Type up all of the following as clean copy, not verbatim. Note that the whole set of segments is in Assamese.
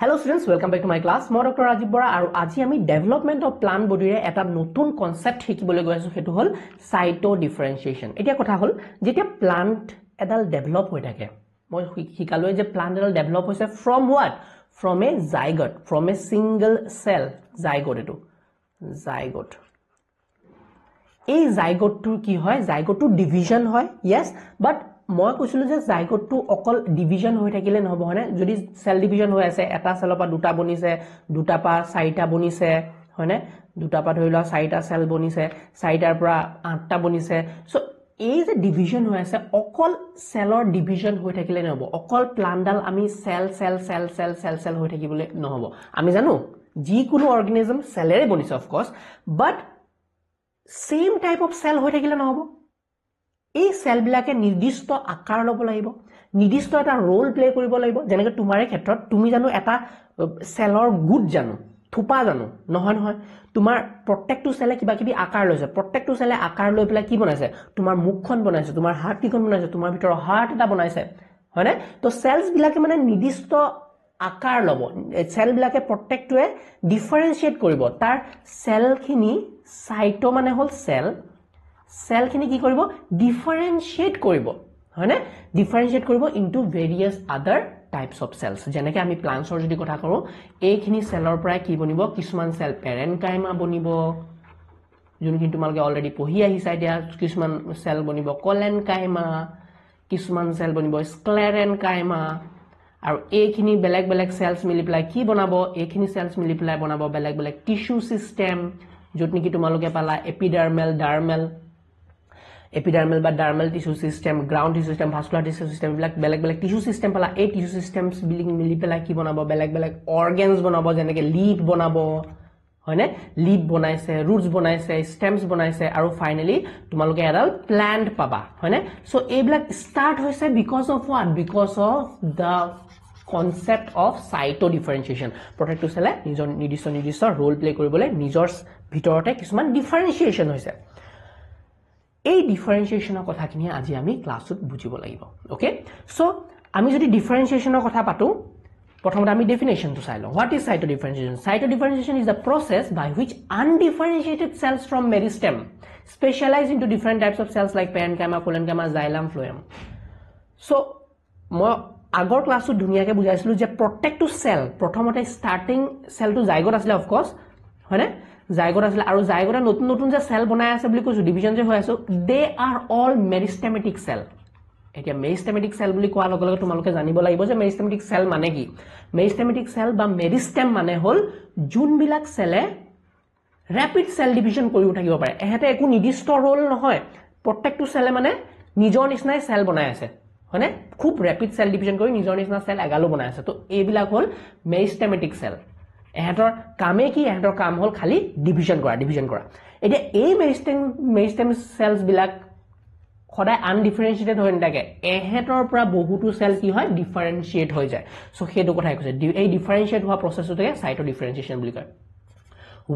Hello students, welcome back to my class. Moi Dr. Rajiv Bora aru aji ami development of plant body re eta notun concept hikibole goi asu hetu hol cytodifferentiation. Etia kotha hol jetia plant edal develop hoi thake. Moi hikalo je plant edal develop hoise from what? From a zygote, from a single cell zygote etu. Zygote. Ei zygote tu ki hoy? Zygote tu division hoy. Yes, but মই কৈছিলো যে জাইগোট টু অকল ডিভিজন হৈ থাকিলে নহব হনে যদি সেল ডিভিজন হৈ আছে এটা সেলৰ পৰা দুটা বনিছে দুটা পৰা চাৰিটা বনিছে হনে দুটা পৰা ধৰিলা চাৰিটা সেল বনিছে চাৰিটাৰ পৰা আঠটা বনিছে সো এই যে ডিভিজন হৈ আছে অকল সেলৰ ডিভিজন হৈ থাকিলে নহব অকল প্লান্টডাল আমি cell cell cell cell cell cell হৈ থাকিবলৈ নহব আমি জানো যি কোনো অৰ্গানিজম সেলেৰে বনিছে of course but same type of cell হৈ থাকিলে নহব এই সেল বিলাকে নিৰ্দিষ্ট আকাৰ লব লাগিব নিৰ্দিষ্ট এটা ৰোল প্লে কৰিব লাগিব যেনেকৈ তোমাৰে ক্ষেত্ৰত তুমি জানো এটা সেলৰ গুড জানো থুপা জানো নহয় নহয় তোমাৰ প্ৰত্যেকটো সেলে কিবা কিবি আকাৰ লৈছে প্ৰত্যেকটো সেলে আকাৰ লৈ পেলাই কি বনাইছে তোমাৰ মুখখন বনাইছে তোমাৰ হাৰ্ট কিখন বনাইছে তোমাৰ ভিতৰৰ হাৰ্ট এটা বনাইছে হয়নে তো সেলস বিলাকে মানে নিৰ্দিষ্ট আকাৰ লব সেল বিলাকে প্ৰত্যেকটোৱে ডিফাৰেন্সিয়েট কৰিব তাৰ সেলখিনি সাইটো মানে হল সেল সেল খিনি কি কৰিব ডিফাৰেন্সিয়েট কৰিব হয়নে ডিফাৰেন্সিয়েট কৰিব ইনটু ভেৰিয়াস আদাৰ টাইপস অফ সেলস যেনেকৈ আমি প্লান্টছৰ যদি কথা কৰো এইখিনি সেলৰ পৰা কি বনিব কিছুমান সেল পেৰেনকাইমা বনিব যোনখিনি তোমালোকে অলৰেডি পঢ়ি আহিছা এতিয়া কিছুমান সেল বনিব কলেনকাইমা কিছুমান সেল বনিব স্ক্লেৰেনকাইমা আৰু এইখিনি বেলেগ বেলেগ সেলস মিলি পেলাই কি বনাব এইখিনি সেলস মিলি পেলাই বনাব বেলেগ বেলেগ টিস্যু সিস্টেম যত নেকি তোমালোকে পালা এপিডাৰ্মেল ডাৰ্মেল epidermal বা dermal tissue system ground tissue system vascular tissue system বিলাক বেলেগ বেলেগ tissue system পালা এই tissue systems বিলিং মিলি পেলাই কি বনাব বেলেগ বেলেগ organs বনাব যেনেকৈ leaf বনাব হয়নে leaf বনাইছে roots বনাইছে stems বনাইছে আৰু ফাইনালি তোমালোকে এডাল plant পাবা হয়নে সো এইবিলাক স্টার্ট হৈছে because of what because of the concept of cytodifferentiation প্ৰত্যেকটো সেলে নিজৰ নিৰ্দিষ্ট ৰোল প্লে কৰিবলৈ নিজৰ ভিতৰতে কিছুমান ডিফাৰেন্সিয়েশন হৈছে এই ডিফাৰেন্সিয়েশনৰ কথাখিনি আজি আমি ক্লাছত বুজিব লাগিব ওকে সো আমি যদি ডিফাৰেন্সিয়েশনৰ কথা পাতো প্ৰথমতে আমি ডেফিনেশনটো চাই লওঁ what is cytodifferentiation cytodifferentiation is the process by which undifferentiated cells from meristem specialize into different types of cells like parenchyma collenchyma xylem phloem so মই আগৰ ক্লাছত ধুনিয়াকে বুজাইছিলো যে প্ৰত্যেকটো সেল প্ৰথমতে স্টাৰ্টিং সেলটো জাইগোট আছিল অফ কোৰ্স হয়নে জাইগোট আছিল আৰু জাইগোটে নতুন নতুন যে সেল বনাই আছে বুলি কৈছো ডিভিজন যে হৈ আছে দে আৰ অল মেৰিস্টেমেটিক সেল এতিয়া মেৰিস্টেমেটিক সেল বুলি কোৱাৰ লগে লগে তোমালোকে জানিব লাগিব যে মেৰিস্টেমেটিক সেল মানে কি মেৰিস্টেমেটিক সেল বা মেৰিস্টেম মানে হল যোনবিলাক সেলে ৰেপিড সেল ডিভিজন কৰি থাকিব পাৰে এহেতে একো নিৰ্দিষ্ট ৰোল নহয় প্ৰত্যেকটো সেলে মানে নিজৰ নিচিনাই সেল বনাই আছে হয়নে খুব ৰেপিড সেল ডিভিজন কৰি নিজৰ নিচিনা সেল এগালো বনাই আছে তো এইবিলাক হল মেৰিস্টেমেটিক সেল এহেতৰ কামে কি এহেতৰ কাম হল খালি ডিভিজন কৰা এতিয়া এই মেৰিস্টেম সেলস বিলাক খদাই আনডিফাৰেন্সিয়েটেড হৈ নাথাকে এহেতৰ পৰা বহুতো সেল কি হয় ডিফাৰেন্সিয়েট হৈ যায় সো হেতু কথাই কৈছে এই ডিফাৰেন্সিয়েট হোৱা প্ৰসেছটোকে cytodifferentiation বুলি কয়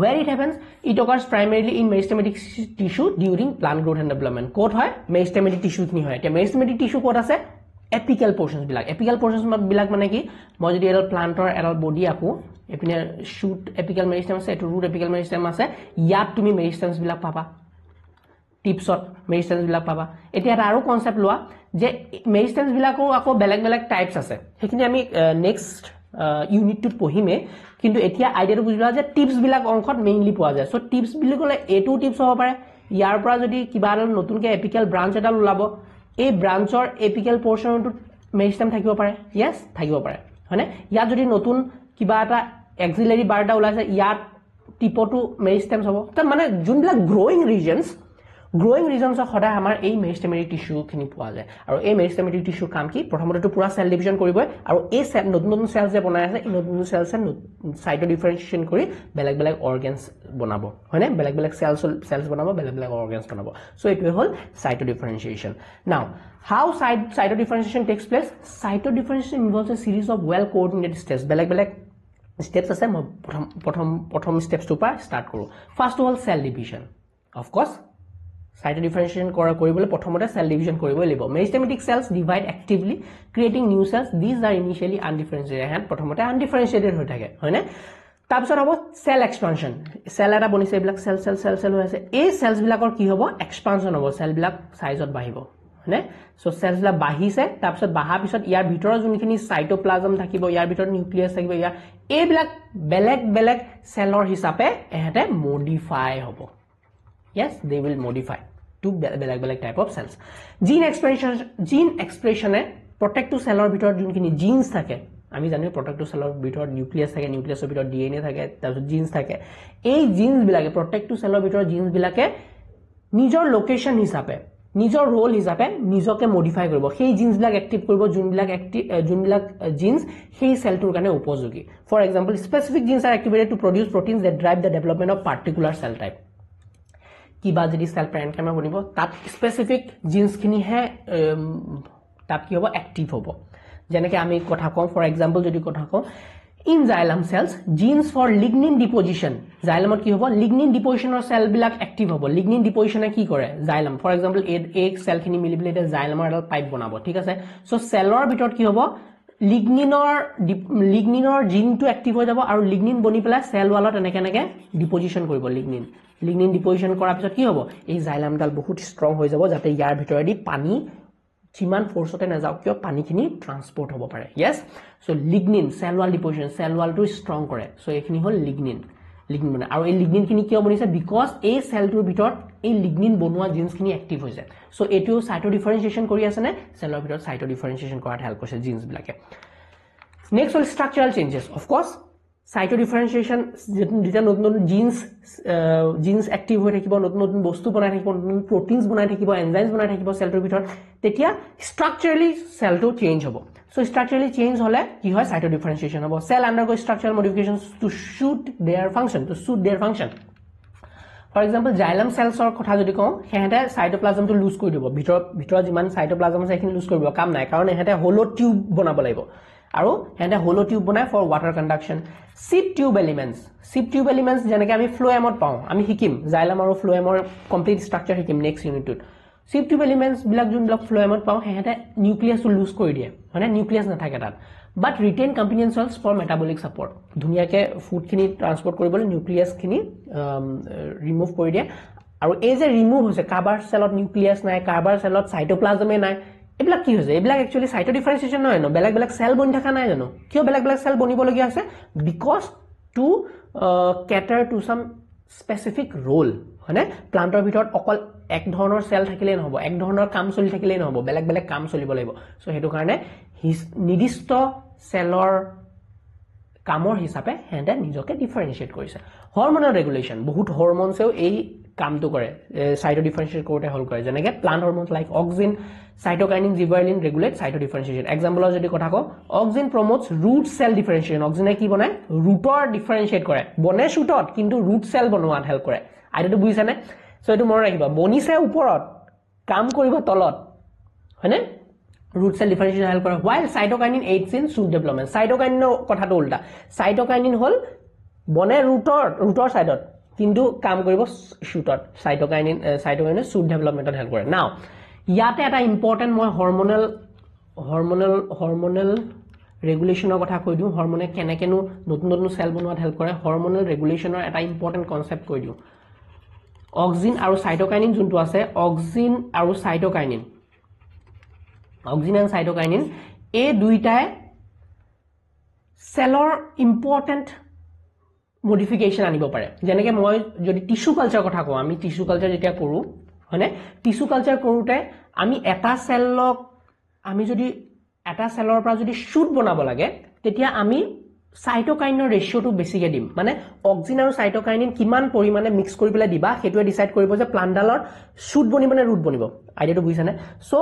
where it happens it occurs primarily in meristematic tissue during plant growth and development কোট হয় meristematic tissue নি হয় এতিয়া meristematic tissue কোট আছে এপিক্যাল পোৰশনস বিলাক মানে কি মই যদি এডাল প্লান্টৰ এডাল বডি আকো এপিনে শুট এপিক্যাল মেৰিস্টেম আছে এটো ৰুট এপিক্যাল মেৰিস্টেম আছে ইয়াত তুমি মেৰিস্টেমস বিলাক পাবা টিপছত মেৰিস্টেমস বিলাক পাবা এতিয়া এটা আৰু কনসেপ্ট লোৱা যে মেৰিস্টেমস বিলাকও আকৌ বেলেগ বেলেগ টাইপস আছে হেখিনি আমি নেক্সট ইউনিটটোত পঢ়িমে কিন্তু এতিয়া আইডিয়াটো বুজিলা যে টিপস বিলাক অংশত মেইনলি পোৱা যায় সো টিপস বুলি ক'লে এটো টিপস হ'ব পাৰে ইয়াৰ পৰা যদি কিবা এডাল নতুনকে এপিক্যাল ব্ৰাঞ্চ এডাল ওলাব এই ব্ৰাঞ্চৰ এপিক্যাল পোৰশনটো মেৰিস্টেম থাকিব পাৰে ইয়েস থাকিব পাৰে হয়নে ইয়াত যদি নতুন কিবা এটা এক্সিলাৰি বাৰটা ওলাইছে ইয়াত টিপটো মেৰিস্টেমস হ'ব তো মানে যোনবিলাক গ্ৰোইং ৰিজনছ সদায় আমাৰ এই মেৰিস্টেমেটিক টিস্যু খিনি পোৱা যায় আৰু এই মেৰিস্টেমেটিক টিস্যু কাম কি প্ৰথমতে পুৰা সেল ডিভিজন কৰিবই আৰু এই সেল নতুন সেলস যে বনাই আছে এই নতুন সেলসে cytodifferentiation কৰি বেলেগ বেলেগ অৰ্গানছ বনাব হয়নে বেলেগ বেলেগ সেলস বনাব বেলেগ বেলেগ অৰ্গানছ বনাব সো এটোৱে হল cytodifferentiation now how cytodifferentiation takes place cytodifferentiation involves a series of well coordinated steps বেলেগ বেলেগ steps আছে মই প্ৰথম steps টো পৰা স্টাৰ্ট কৰো ফাৰ্স্ট হল cell division of course cytodifferentiation কৰিবলৈ প্ৰথমতে সেল ডিভিজন কৰিবই লাগিব meristematic cells divide actively creating new cells this are initially undifferentiated হ্যাঁ প্ৰথমতে আনডিফাৰেন্সিয়েটেড হৈ থাকে হয়নে তাৰপিছত হ'ব সেল এক্সপানশন সেল এটা বনিছে এইবিলাক সেল সেল সেল সেল হৈ আছে এই সেলস বিলাকৰ কি হ'ব এক্সপানশন হ'ব সেল বিলাক সাইজত বাঢ়িব হয়নে সো সেলস বিলাক বাঢ়িছে তাৰপিছত বাঢ়া পিছত ইয়াৰ ভিতৰৰ যোনখিনি সাইটোপ্লাজম থাকিব ইয়াৰ ভিতৰত নিউক্লিয়াছ থাকিব ইয়াৰ এইবিলাক বেলেগ বেলেগ সেলৰ হিচাপে এহেতে মডিফাই হ'ব yes they will modify to beleg type of cells gene expression e protect to cell or ভিতৰত যোনখিনি genes থাকে আমি জানো protect to cell or ভিতৰত নিউক্লিয়াছ থাকে নিউক্লিয়াছৰ ভিতৰত DNA থাকে তাৰপিছত genes থাকে এই genes বিলাকে protect to cell or ভিতৰত genes বিলাকে নিজৰ লোকেশন হিচাপে নিজৰ ৰোল হিচাপে নিজকে মডিফাই কৰিব সেই জিন্স বিলাক এক্টিভ কৰিব যোনবিলাক জিন্স সেই সেলটোৰ কাৰণে উপযোগী for example specific genes are activated to produce proteins that drive the development of particular cell type কিবা যদি সেল প্যাৰেনকামা বনিব তাত স্পেসিফিক জিন্স খিনি হে তাত কি হ'ব এক্টিভ হ'ব যেনেকৈ আমি কথা কম ফৰ এক্সাম্পল যদি কথা কম in xylem cells genes for lignin deposition xylem কি হ'ব lignin deposition or cell বিলাক active হ'ব lignin deposition কি কৰে xylem for example এক cell খিনি মিলিবলৈ এটা xylem এডাল পাইপ বনাব ঠিক আছে সো সেলৰ ভিতৰত কি হ'ব ligninৰ জিনটো এক্টিভ হৈ যাব আৰু lignin বনি পেলাই সেল ওয়ালত এনেকে ডিপজিশন কৰিব lignin ডিপজিশন কৰাৰ পিছত কি হ'ব এই xylemডাল বহুত ষ্ট্ৰং হৈ যাব যাতে ইয়াৰ ভিতৰেদি পানী যিমান ফোৰ্সতে না যাওক কিয় পানীখিনি ট্ৰান্সপোৰ্ট হ'ব পাৰে yes so lignin cell wall deposition cell wall to strong কৰে so এইখিনি হল lignin মানে আৰু এই lignin খিনি কিয় বনিছে বিকজ এই সেলটোৰ ভিতৰত এই lignin বনোৱা জিন্স খিনি এক্টিভ হৈ যায় so এটো সাইটো ডিফাৰেন্সিয়েশন কৰি আছে নে সেলৰ ভিতৰত সাইটো ডিফাৰেন্সিয়েশন কৰাত হেল্প কৰিছে জিন্স বিলাকে নেক্সট হল structural changes of course cytodifferentiation যেতিয়া নতুন জিন্স এক্টিভ হৈ থাকিব নতুন বস্তু বনাই থাকিব নতুন প্ৰটিনস বনাই থাকিব এনজাইমস বনাই থাকিব সেলটোৰ ভিতৰত তেতিয়া স্ট্ৰাকচাৰালি সেলটো চেঞ্জ হ'ব সো স্ট্ৰাকচাৰালি চেঞ্জ হলে কি হয় সাইটো ডিফাৰেন্সিয়েশন হ'ব cell undergo structural modifications to suit their function for example xylem সেলছৰ কথা যদি কওঁ হেহেতে সাইটোপ্লাজমটো লুজ কৰি দিব ভিতৰত যিমান সাইটোপ্লাজম আছে সেইখিনি লুজ কৰিব কাম নাই কাৰণ হেহেতে হলো টিউব বনাব লাগিব আৰু হেহেতে হলো টিউব বনাই for water conduction sieve tube elements যেনেকৈ আমি ফ্লোএমত পাওঁ আমি শিকিম জাইলাম আৰু ফ্লোএমৰ কমপ্লিট স্ট্ৰাকচাৰ শিকিম নেক্সট ইউনিটত সিপ টিউব এলিমেন্টস বিলাক যোনবিলাক ফ্লোএমত পাওঁ হেহেতে নিউক্লিয়াছটো লুজ কৰি দিয়ে মানে নিউক্লিয়াছ নাথাকে তাত but retain components cells for metabolic support ধুনিয়াকে ফুড খিনি ট্ৰান্সপোৰ্ট কৰিবলৈ নিউক্লিয়াছ খিনি ৰিমুভ কৰি দিয়ে আৰু এই যে ৰিমুভ হৈছে কাৰ্বাৰ সেলত নিউক্লিয়াছ নাই কাৰ্বাৰ সেলত সাইটোপ্লাজমে নাই এইবিলাক কি হৈছে এইবিলাক একচুয়ালি সাইটো ডিফাৰেন্সিয়েশন নহয় ন বেলেগ সেল বনি থকা নাই জানো কিয় বেলেগ সেল বনিব লগিয়া আছে because to cater to some specific role হয়নে প্লান্টৰ ভিতৰত অকল এক ধৰণৰ সেল থাকিলে নহব এক ধৰণৰ কাম চলি থাকিলে নহব বেলেগ কাম চলিব লাগিব সো হেতু কাৰণে নিৰ্দিষ্ট সেলৰ কামৰ হিচাপে হেঁতে নিজকে ডিফাৰেন্সিয়েট কৰিছে হৰমোনাল ৰেগুলেশন বহুত হৰমোনসেও এই কামটো কৰে সাইটো ডিফাৰেন্সিয়েট কৰোতে হল কৰে যেনেকৈ plant hormones like auxin cytokinin gibberellin regulate cytodifferentiation এক্সাম্পলৰ যদি কথা কওঁ auxin promotes root cell differentiation অক্সিনে কি বনায় ৰুটৰ ডিফাৰেন্সিয়েট কৰে বনে শুটত কিন্তু ৰুট সেল বনোৱাত হেল্প কৰে আইডিয়াটো বুজিছানে সো এটো মনত ৰাখিবা বনিছে ওপৰত কাম কৰিব তলত হয়নে root cell differentiation help কৰে while cytokinin aids in shoot development cytokinin কথাটো উল্টা cytokinin হল বনে ৰুটৰ সাইডত কিন্তু কাম কৰিব শুটত cytokinin shoot developmentত হেল্প কৰে নাও ইয়াতে এটা ইম্পৰ্টেন্ট মই হৰমোনাল ৰেগুলেশনৰ কথা কৈ দিও হৰমোনে কেনেকেনো নতুন সেল বনোৱাত হেল্প কৰে হৰমোনাল ৰেগুলেশনৰ এটা ইম্পৰ্টেন্ট কনসেপ্ট কৈ দিও অক্সিন আৰু সাইটোকাইনিন যোনটো আছে অক্সিন আৰু সাইটোকাইনিন অক্সিন এন্ড সাইটোকাইনিন এই দুইটাই সেলৰ ইম্পৰ্টেন্ট মডিফিকেশন আনিব পাৰে যেনেকৈ মই যদি টিস্যু কালচাৰ কথা কওঁ আমি টিস্যু কালচাৰ যেতিয়া কৰো হয়নে টিস্যু কালচাৰ কৰোতে আমি এটা সেলক আমি যদি এটা সেলৰ পৰা যদি শুট বনাব লাগে তেতিয়া আমি সাইটোকাইনৰ ৰেশিওটো বেছিকে দিম মানে অক্সিন আৰু সাইটোকাইনিন কিমান পৰিমাণে মিক্স কৰি পেলাই দিবা হেতুৱে ডিসাইড কৰিব যে প্লান্টডালৰ শুট বনিব নে ৰুট বনিব আইডিয়াটো বুজিছানে সো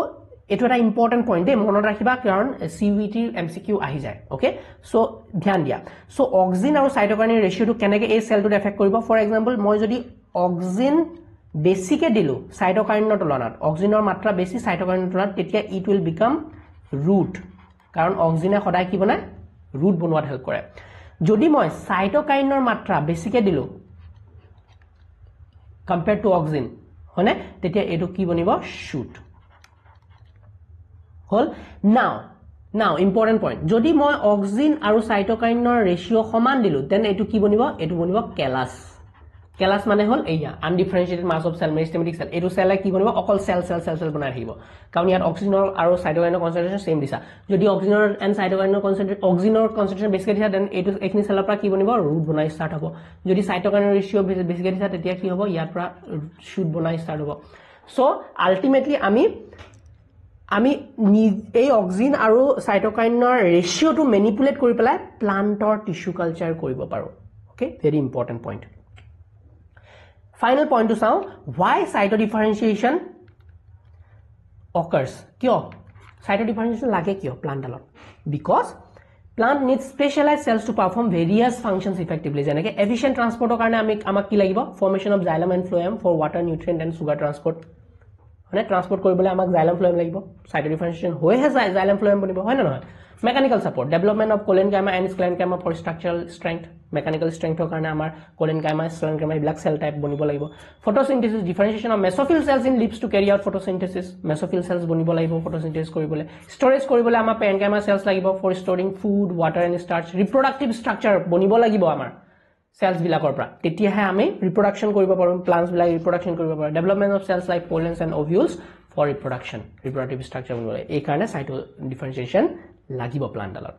এটো এটা ইম্পৰ্টেন্ট পইণ্ট দে মনত ৰাখিবা কাৰণ সিইউটি এমসিকিউ আহি যায় ওকে সো ধ্যান দিয়া সো অক্সিন আৰু সাইটোকাইনিন ৰেশিওটো কেনেকে এই সেলটো এফেক্ট কৰিব ফৰ এক্সাম্পল মই যদি অক্সিন বেছিকে দিলো সাইটোকাইনিনৰ তুলনাত অক্সিনৰ মাত্ৰা বেছি সাইটোকাইনিনৰ তুলনাত তেতিয়া ইট উইল বিকাম ৰুট কাৰণ অক্সিনে সদায় কি বনায় ৰুট বনোৱাত হেল্প কৰে যদি মই সাইটোকাইনিনৰ মাত্ৰা বেছিকে দিলো কম্পেয়াৰ টু অক্সিন হনে তেতিয়া এটো কি বনিব should hall now important point যদি মই অক্সিন আৰু সাইটোকাইনৰ ৰেশিও সমান দিলু দেন এটো কি বনিব এটো বনিব কেলাস মানে হল এইয়া undifferentiated mass of cell meristematic cell এটো সেল কি বনিব অকল সেল বনাই থাকিব কাৰণ ইয়াত অক্সিজনৰ আৰু সাইটোকাইনৰ কনসেন্ট্ৰেচন সেম দিছা যদি অক্সিজনৰ এন্ড সাইটোকাইনৰ কনসেন্ট্ৰেচন বেছিকে দিছা দেন এটো এখিনি সেলৰ পৰা কি বনিব ৰুট বনাই স্টাৰ্ট হ'ব যদি সাইটোকাইনৰ ৰেশিও বেছিকে দিছা তেতিয়া কি হ'ব ইয়াৰ পৰা শুড বনাই স্টাৰ্ট হ'ব সো আলটিমেটলি আমি এই অক্সিন আৰু সাইটোকাইনৰ ৰেশিওটো ম্যানিপুলেট কৰি পেলাই প্লান্টৰ টিস্যু কালচাৰ কৰিব পাৰো okay very important point final point টু চাও why cytodifferentiation occurs কিয় cytodifferentiation লাগে কিয় প্লান্টলত because plant needs specialized cells to perform various functions effectively যেনেকে efficient transportৰ কাৰণে আমাক কি লাগিব formation of xylem and phloem for water nutrient and sugar transport মানে ট্রান্সপোর্ট কৰিবলৈ আমাক xylem phloem লাগিব cytodifferentiation হয়হে xylem phloem বনিব হয় না নহয় mechanical support development of collenchyma and sclerenchyma for structural strength mechanical strength ৰ কাৰণে আমাৰ collenchyma sclerenchyma এইবিলাক cell type বনিব লাগিব photosynthesis differentiation of mesophyll cells in leaves to carry out photosynthesis mesophyll cells বনিব লাগিব photosynthesis কৰিবলৈ storage কৰিবলৈ আমাৰ parenchyma cells লাগিব for storing food water and starch reproductive structure বনিব লাগিব আমাৰ cells বিলাকৰ পৰা তেতিয়াহে আমি reproduction কৰিব পাৰো plants বিলাক reproduction কৰিব পাৰো development of cells like pollens and ovules for reproduction reproductive structure বনিব এই কাৰণে cytodifferentiation লাগিব প্লান্টলত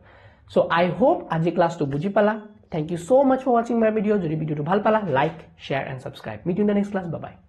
so I hope আজি ক্লাসটো বুজি পালা thank you so much for watching my video যদি ভিডিওটো ভাল পালা like share and subscribe meet you in the next class bye bye